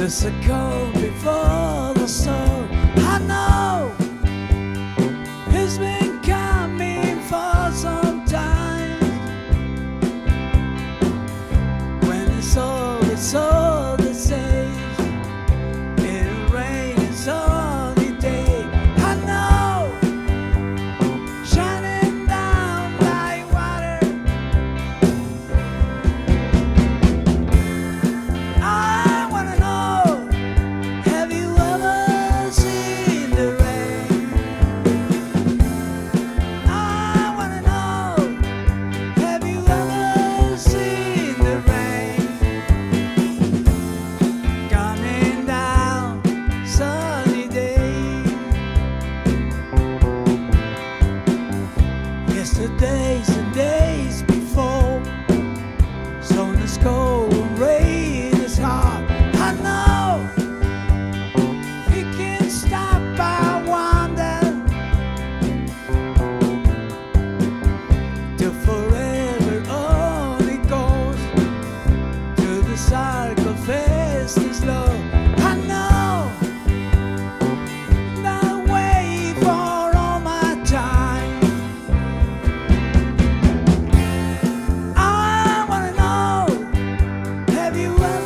There's a cold before the storm. I know it's been coming for some time. When it's all the same, it'll rain a sunny day. I know, shining down like water. I wanna know, have you ever seen the rain? I wanna know, have you ever seen the rain? Coming down sunny day. Yesterdays and days before, sun is cold and rain is hard. I know it can't stop. I wonder till forever on it goes, till the cycle fades slow. I know that way for all my time. I wanna know, have you ever